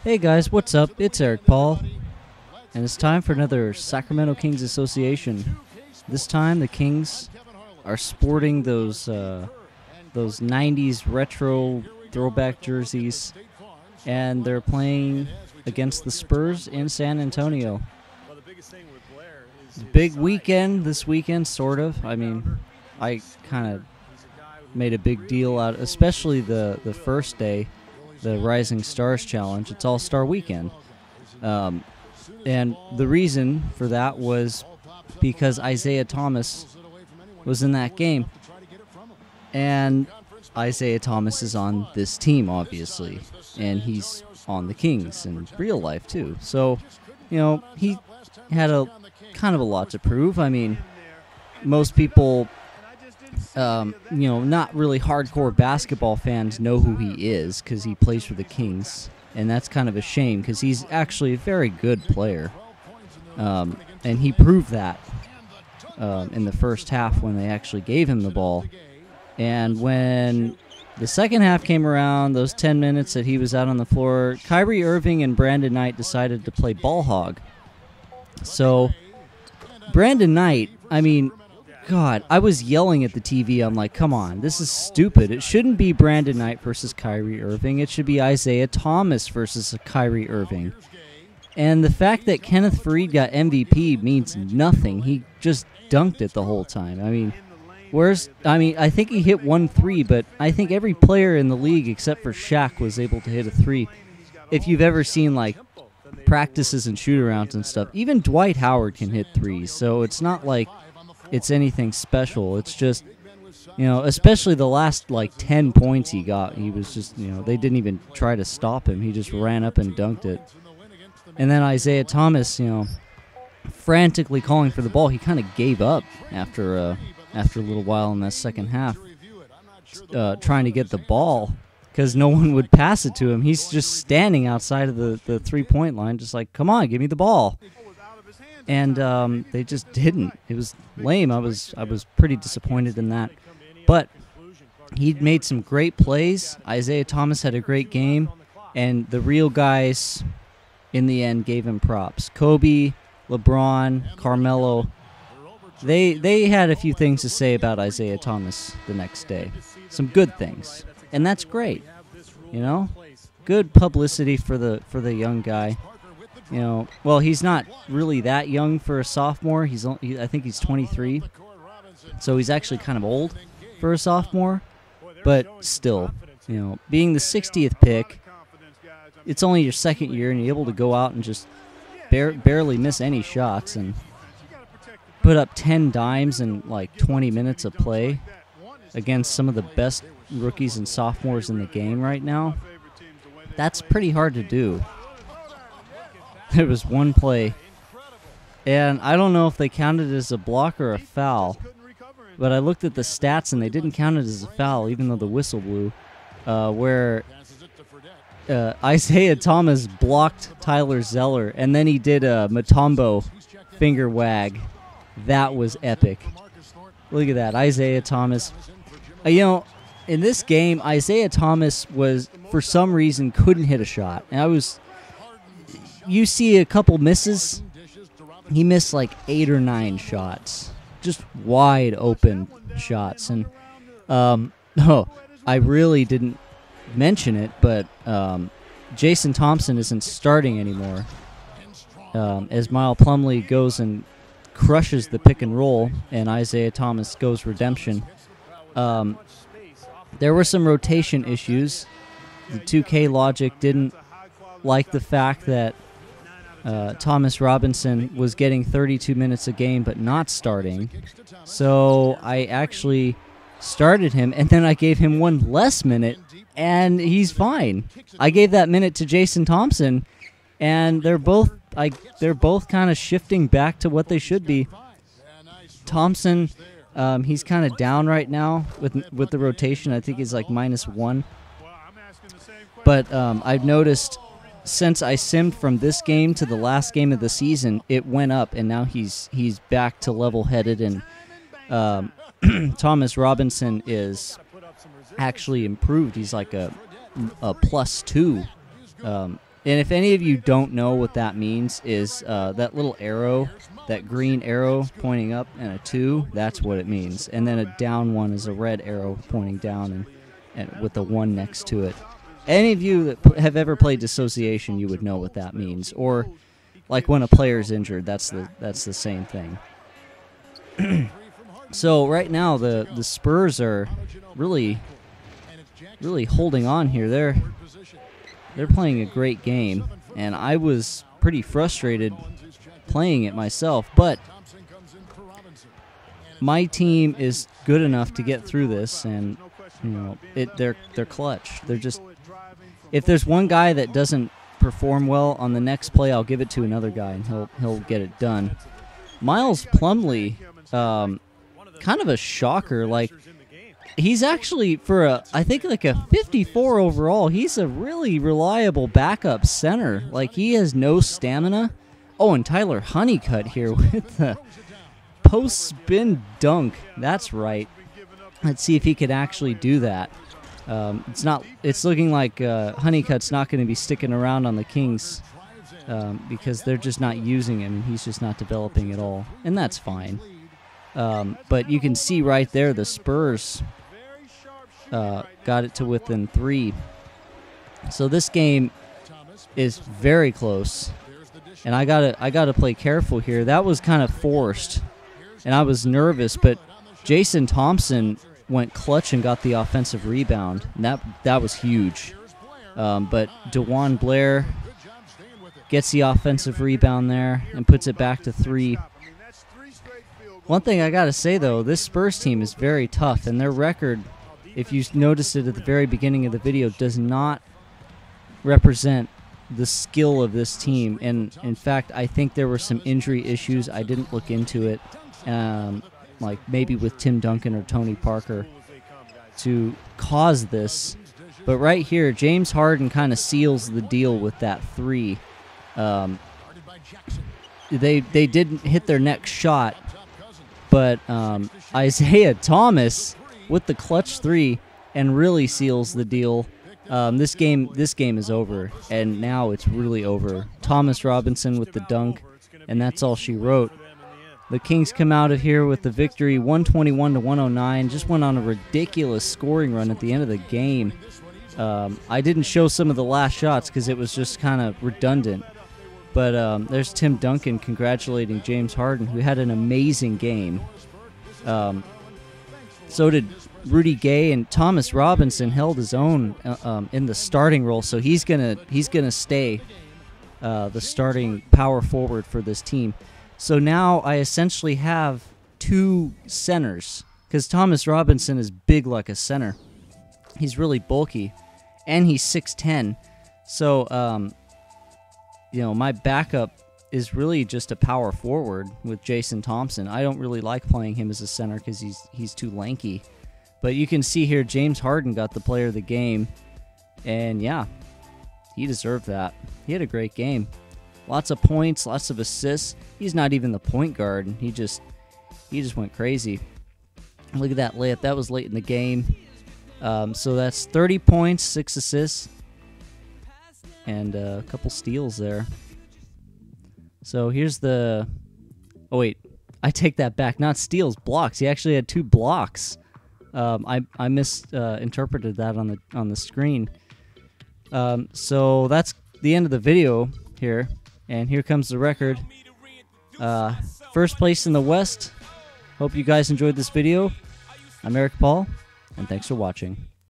Hey guys, what's up? It's Eric Paul, and it's time for another Sacramento Kings Association. This time, the Kings are sporting those '90s retro throwback jerseys, and they're playing against the Spurs in San Antonio. Big weekend this weekend, sort of. I mean, I kind of made a big deal out, especially the first day, the Rising Stars Challenge. It's All-Star Weekend. And the reason for that was because Isaiah Thomas was in that game. And Isaiah Thomas is on this team, obviously. And he's on the Kings in real life, too. So, he had a kind of a lot to prove. I mean, most people, not really hardcore basketball fans know who he is because he plays for the Kings. And that's kind of a shame because he's actually a very good player. And he proved that in the first half when they actually gave him the ball. And when the second half came around, those 10 minutes that he was out on the floor, Kyrie Irving and Brandon Knight decided to play ball hog. So Brandon Knight, I mean, God, I was yelling at the TV. I'm like, come on, this is stupid. It shouldn't be Brandon Knight versus Kyrie Irving. It should be Isaiah Thomas versus Kyrie Irving. And the fact that Kenneth Faried got MVP means nothing. He just dunked it the whole time. I mean, I think he hit 1 3, but I think every player in the league except for Shaq was able to hit a 3. If you've ever seen, like, practices and shoot-arounds and stuff, even Dwight Howard can hit 3s, so it's not like it's anything special. It's just, especially the last, 10 points he got, he was just, they didn't even try to stop him. He just ran up and dunked it. And then Isaiah Thomas, frantically calling for the ball. He kind of gave up after a little while in that second half, trying to get the ball because no one would pass it to him. He's just standing outside of the three-point line, just like, come on, give me the ball. And they just didn't. It was lame. I was pretty disappointed in that. But he made some great plays. Isaiah Thomas had a great game, and the real guys in the end gave him props. Kobe, LeBron, Carmelo, they had a few things to say about Isaiah Thomas the next day. Some good things. And that's great. Good publicity for the young guy. Well, he's not really that young for a sophomore. I think he's 23. So he's actually kind of old for a sophomore. But still, being the 60th pick, it's only your second year, and you're able to go out and just barely miss any shots and put up 10 dimes in 20 minutes of play against some of the best rookies and sophomores in the game right now. That's pretty hard to do. There was one play, and I don't know if they counted it as a block or a foul, but I looked at the stats, and they didn't count it as a foul, even though the whistle blew, where Isaiah Thomas blocked Tyler Zeller, and then he did a Mutombo finger wag. That was epic. Look at that, Isaiah Thomas. In this game, Isaiah Thomas for some reason, couldn't hit a shot. And you see a couple misses. He missed 8 or 9 shots. Just wide open shots. And, I really didn't mention it, but Jason Thompson isn't starting anymore. As Mile Plumlee goes and crushes the pick and roll, and Isaiah Thomas goes redemption. There were some rotation issues. The 2K logic didn't like the fact that Thomas Robinson was getting 32 minutes a game but not starting. So I actually started him, and then I gave him one less minute, and he's fine. I gave that minute to Jason Thompson, and they're both kind of shifting back to what they should be. Thompson, he's kind of down right now with the rotation. I think he's -1. But I've noticed since I simmed from this game to the last game of the season, it went up, and now he's back to level-headed, and Thomas Robinson is actually improved. He's like a +2 And if any of you don't know what that means, is that little arrow, that green arrow pointing up and a 2, that's what it means. And then a down one is a red arrow pointing down and with a 1 next to it. Any of you that have ever played Dissociation, you would know what that means. Or like when a player's injured, that's the same thing. So right now the Spurs are really holding on here. They're playing a great game, and I was pretty frustrated playing it myself, but my team is good enough to get through this, and you know, they're clutch. They're just, if there's one guy that doesn't perform well on the next play, I'll give it to another guy and he'll get it done. Miles Plumlee, kind of a shocker. Like, he's actually, for I think like a 54 overall, he's a really reliable backup center. Like, he has no stamina. Oh, and Tyler Honeycutt here with the post spin dunk. That's right. Let's see if he could actually do that. It's looking like Honeycutt's not going to be sticking around on the Kings because they're just not using him. He's just not developing at all, and that's fine. But you can see right there the Spurs got it to within 3. So this game is very close, and I gotta play careful here. That was kind of forced, and I was nervous, but Jason Thompson went clutch and got the offensive rebound, and that was huge. But DeJuan Blair gets the offensive rebound there and puts it back to 3. One thing I gotta say though, this Spurs team is very tough, and their record, if you noticed it at the very beginning of the video, does not represent the skill of this team. And in fact, I think there were some injury issues. I didn't look into it, like maybe with Tim Duncan or Tony Parker, to cause this. But right here, James Harden kind of seals the deal with that 3. They didn't hit their next shot, but Isaiah Thomas with the clutch 3 and really seals the deal. This game is over, and now it's really over. Thomas Robinson with the dunk, and that's all she wrote. The Kings come out of here with the victory, 121-109. Just went on a ridiculous scoring run at the end of the game. I didn't show some of the last shots because it was just kind of redundant. But there's Tim Duncan congratulating James Harden, who had an amazing game. So did Rudy Gay, and Thomas Robinson held his own in the starting role. So he's gonna stay the starting power forward for this team. So now I essentially have 2 centers, because Thomas Robinson is big like a center. He's really bulky, and he's 6'10". So you know, my backup is really just a power forward with Jason Thompson. I don't really like playing him as a center because he's too lanky. But you can see here, James Harden got the player of the game, and yeah, he deserved that. He had a great game. Lots of points, lots of assists. He's not even the point guard, and he just went crazy. Look at that layup. That was late in the game. So that's 30 points, 6 assists, and a couple steals there. So here's the... Oh, wait. I take that back. Not steals, blocks. He actually had 2 blocks. I misinterpreted that on the screen. So that's the end of the video here. And here comes the record. First place in the West. Hope you guys enjoyed this video. I'm Eric Paul, and thanks for watching.